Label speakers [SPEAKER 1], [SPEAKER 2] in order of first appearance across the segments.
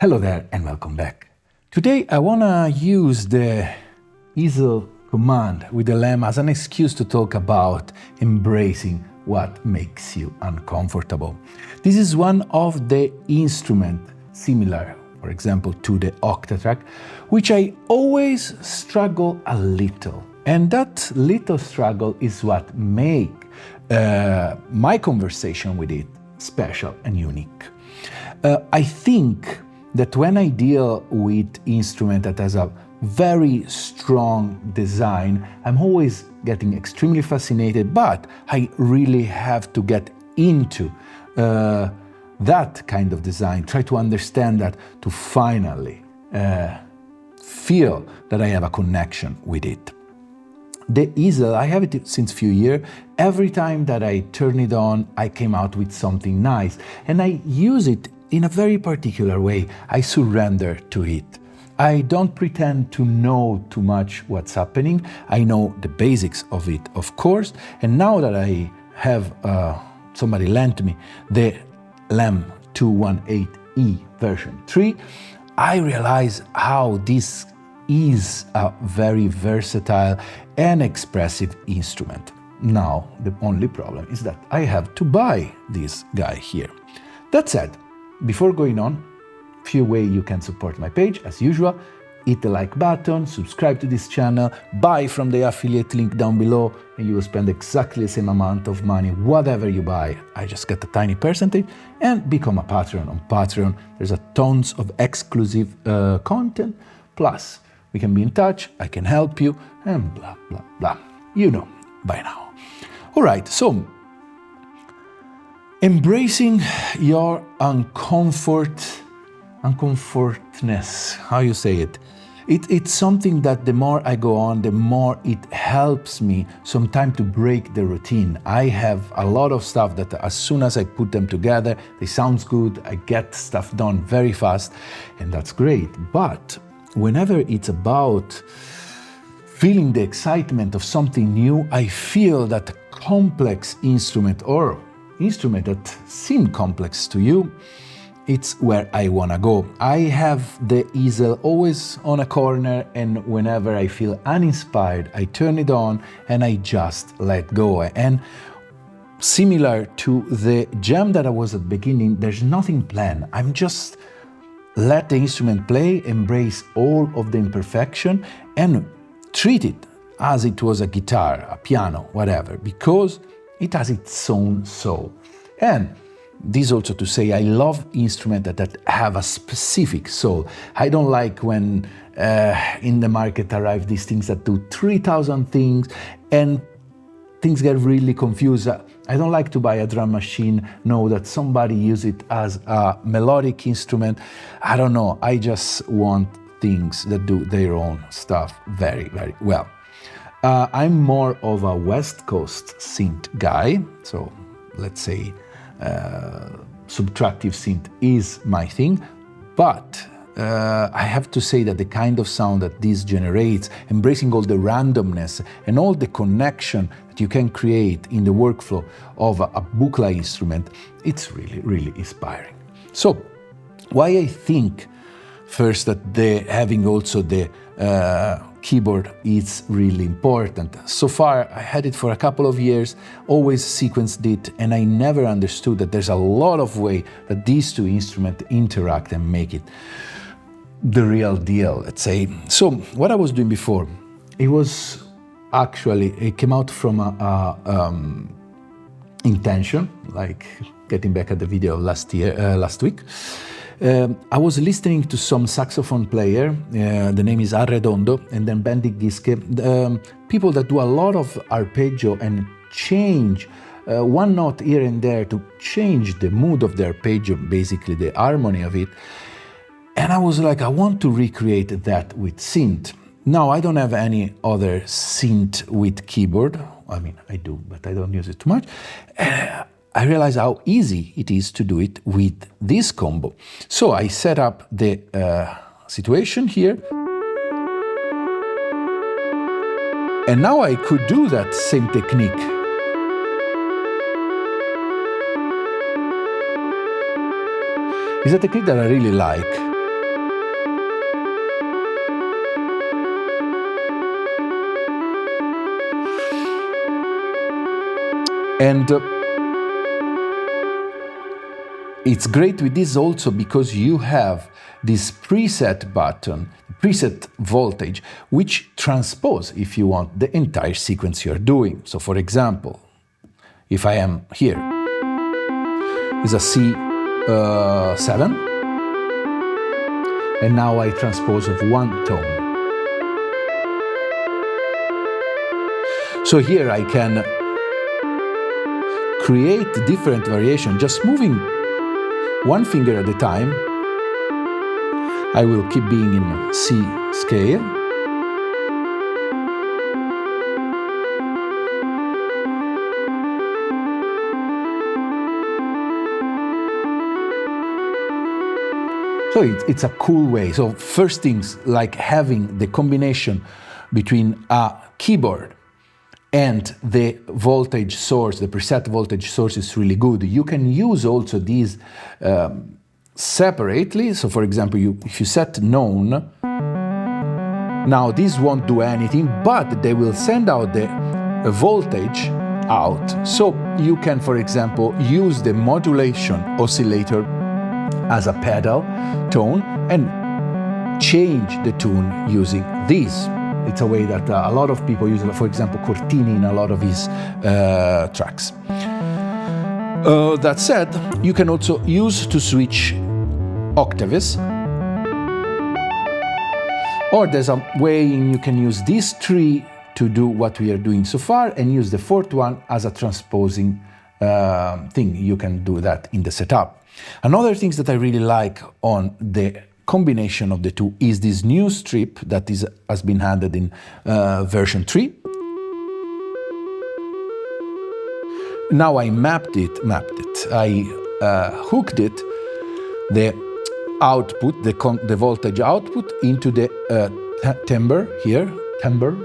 [SPEAKER 1] Hello there and welcome back. Today I want to use the Easel Command with the lamp as an excuse to talk about embracing what makes you uncomfortable. This is one of the instruments similar, for example, to the octatrack, which I always struggle a little. And that little struggle is what makes my conversation with it special and unique. I think that when I deal with instrument that has a very strong design, I'm always getting extremely fascinated, but I really have to get into that kind of design, try to understand that to finally feel that I have a connection with it. The easel, I have it since a few years. Every time that I turn it on, I came out with something nice. And I use it in a very particular way. I surrender to it. I don't pretend to know too much what's happening. I know the basics of it, of course. And now that I have somebody lent me the LAM 218E version 3, I realize how this is a very versatile and expressive instrument. Now, the only problem is that I have to buy this guy here. That said, before going on, few ways you can support my page, as usual. Hit the like button, subscribe to this channel, buy from the affiliate link down below, and you will spend exactly the same amount of money, whatever you buy. I just get a tiny percentage, and become a patron on Patreon. There's a tons of exclusive content, plus we can be in touch, I can help you, and blah, blah, blah. You know by now. All right, so embracing your uncomfortness, how you say it? It's something that the more I go on, the more it helps me sometimes to break the routine. I have a lot of stuff that as soon as I put them together, they sound good, I get stuff done very fast, and that's great. But whenever it's about feeling the excitement of something new, I feel that a complex instrument or instrument that seem complex to you, it's where I want to go. I have the easel always on a corner, and whenever I feel uninspired, I turn it on and I just let go. And similar to the jam that I was at the beginning, there's nothing planned. I'm just let the instrument play, embrace all of the imperfection, and treat it as it was a guitar, a piano, whatever, because it has its own soul. And this also to say, I love instruments that have a specific soul. I don't like when in the market arrive these things that do 3,000 things and things get really confused. I don't like to buy a drum machine, know that somebody use it as a melodic instrument. I don't know, I just want things that do their own stuff very, very well. I'm more of a West Coast synth guy, so let's say subtractive synth is my thing, but I have to say that the kind of sound that this generates, embracing all the randomness and all the connection that you can create in the workflow of a Buchla instrument, it's really, really inspiring. So, why I think first that having also the keyboard is really important. So far, I had it for a couple of years, always sequenced it, and I never understood that there's a lot of way that these two instruments interact and make it the real deal, let's say. So, what I was doing before, it came out from a intention, like getting back at the video last week. I was listening to some saxophone player, the name is Arredondo, and then Bendy Giske, people that do a lot of arpeggio and change one note here and there to change the mood of the arpeggio, basically the harmony of it. And I was like, I want to recreate that with synth. Now, I don't have any other synth with keyboard. I mean, I do, but I don't use it too much. I realized how easy it is to do it with this combo. So I set up the situation here. And now I could do that same technique. It's a technique that I really like. And it's great with this also because you have this preset button, preset voltage, which transpose, if you want, the entire sequence you're doing. So for example, if I am here, is a C7, and now I transpose of one tone. So here I can create different variation, just moving one finger at a time. I will keep being in C scale. So it's a cool way. So first things, like having the combination between a keyboard and the voltage source, the preset voltage source, is really good. You can use also these separately. So for example, if you set known, now this won't do anything, but they will send out the voltage out. So you can, for example, use the modulation oscillator as a pedal tone and change the tune using this. It's a way that a lot of people use, for example, Cortini in a lot of his tracks. That said, you can also use to switch octaves, or there's a way you can use these three to do what we are doing so far and use the fourth one as a transposing thing. You can do that in the setup. Another thing that I really like on the combination of the two is this new strip that has been added in version 3. Now I mapped it. I hooked it, the output, the voltage output, into the timbre here, timbre.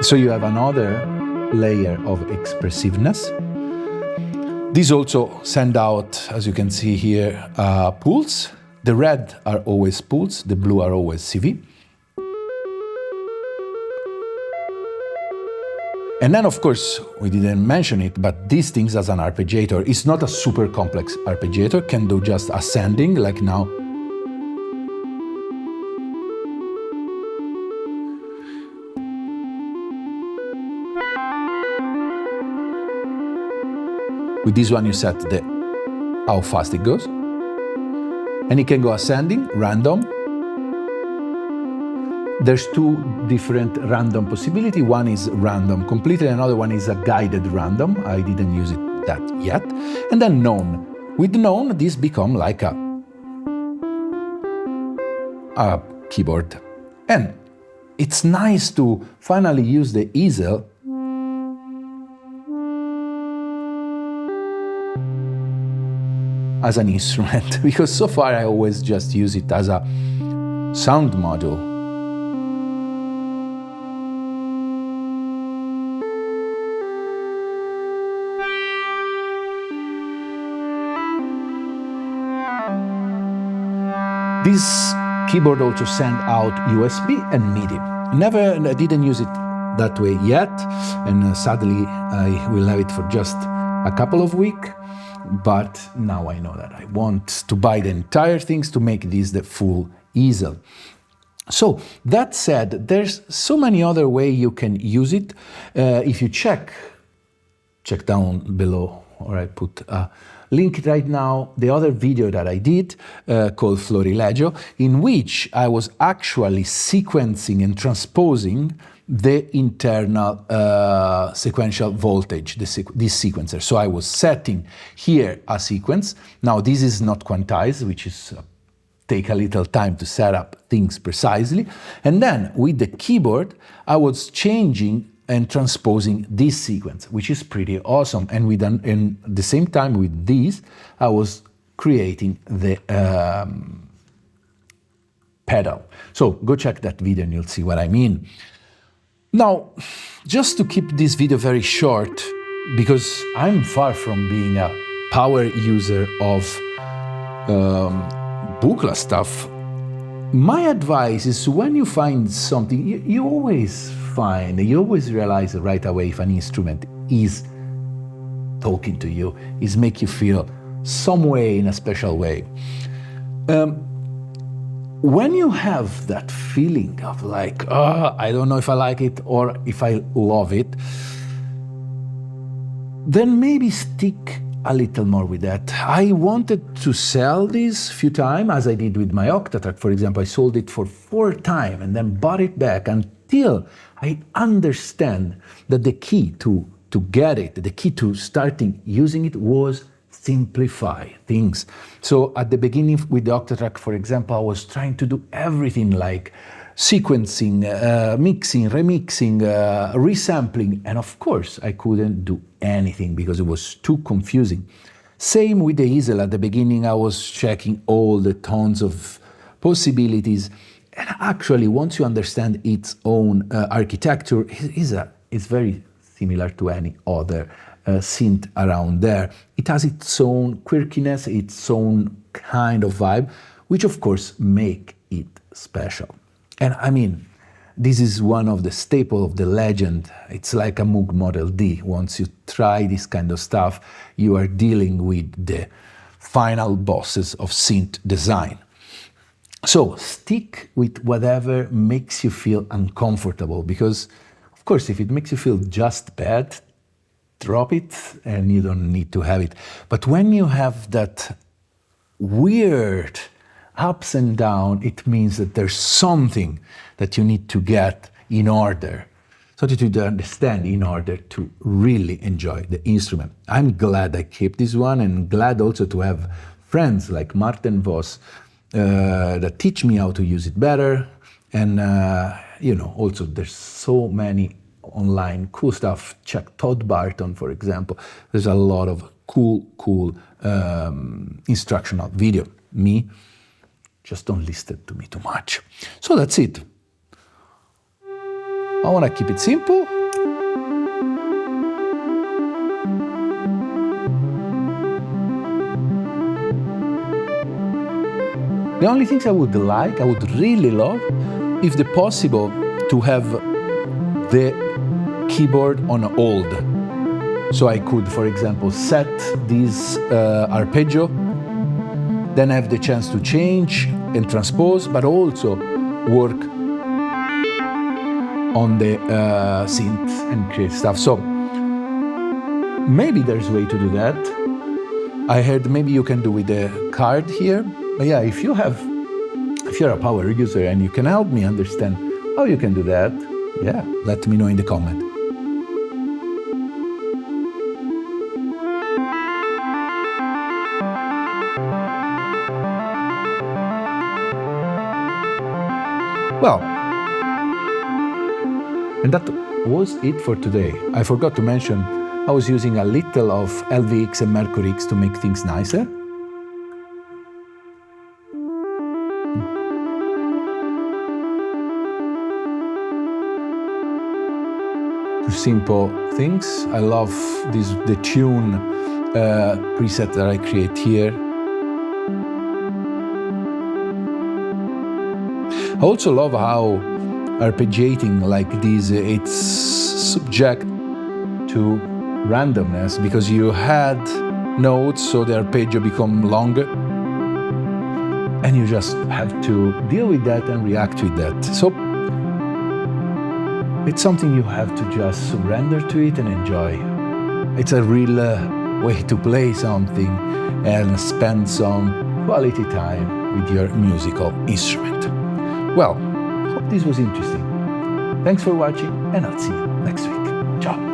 [SPEAKER 1] So you have another layer of expressiveness. These also send out, as you can see here, pulse. The red are always pulse, the blue are always CV. And then, of course, we didn't mention it, but these things as an arpeggiator, it's not a super complex arpeggiator, can do just ascending, like now. With this one you set how fast it goes. And it can go ascending, random. There's two different random possibilities. One is random completely, another one is a guided random. I didn't use that yet. And then known. With known, this becomes like a keyboard. And it's nice to finally use the easel as an instrument, because so far I always just use it as a sound module. This keyboard also sends out USB and MIDI. Didn't use it that way yet, and sadly I will have it for just a couple of weeks. But now I know that I want to buy the entire things to make this the full easel. So that said, there's so many other ways you can use it. If you check down below, or I put a link right now, the other video that I did called Florilegio, in which I was actually sequencing and transposing the internal sequential voltage, this sequencer. So I was setting here a sequence. Now this is not quantized, which is take a little time to set up things precisely. And then with the keyboard, I was changing and transposing this sequence, which is pretty awesome. And at the same time with these, I was creating the pedal. So go check that video and you'll see what I mean. Now, just to keep this video very short, because I'm far from being a power user of Buchla stuff, my advice is when you find something, you always realize right away if an instrument is talking to you, is make you feel some way, in a special way. When you have that feeling of like, I don't know if I like it or if I love it, then maybe stick a little more with that. I wanted to sell this few times, as I did with my Octatrack, for example. I sold it for 4 times and then bought it back until I understand that the key to get it, the key to starting using it was simplify things. So at the beginning with the Octatrack, for example, I was trying to do everything like sequencing, mixing, remixing, resampling, and of course I couldn't do anything because it was too confusing. Same with the easel. At the beginning I was checking all the tons of possibilities, and actually once you understand its own architecture, it's very similar to any other synth around there. It has its own quirkiness, its own kind of vibe, which of course make it special. And I mean, this is one of the staple of the legend. It's like a Moog Model D. Once you try this kind of stuff, you are dealing with the final bosses of synth design. So stick with whatever makes you feel uncomfortable, because of course, if it makes you feel just bad, drop it and you don't need to have it. But when you have that weird ups and downs, it means that there's something that you need to get in order, something to understand in order to really enjoy the instrument. I'm glad I kept this one, and glad also to have friends like Martin Voss that teach me how to use it better. And also there's so many online cool stuff. Check Todd Barton, for example. There's a lot of cool instructional video. Just don't listen to me too much. So that's it. I want to keep it simple. The only things I would really love, if the possible, to have the keyboard on hold. So I could, for example, set this arpeggio, then have the chance to change and transpose, but also work on the synth and create stuff. So maybe there's a way to do that. I heard maybe you can do with the card here. But yeah, if you're a power user and you can help me understand how you can do that, yeah, let me know in the comment. Well, and that was it for today. I forgot to mention I was using a little of LVX and Mercury X to make things nicer. Simple things. I love the tune preset that I create here. I also love how arpeggiating like this, it's subject to randomness, because you had notes, so the arpeggio become longer, and you just have to deal with that and react with that. So it's something you have to just surrender to it and enjoy. It's a real way to play something and spend some quality time with your musical instrument. Well, hope this was interesting. Thanks for watching, and I'll see you next week. Ciao!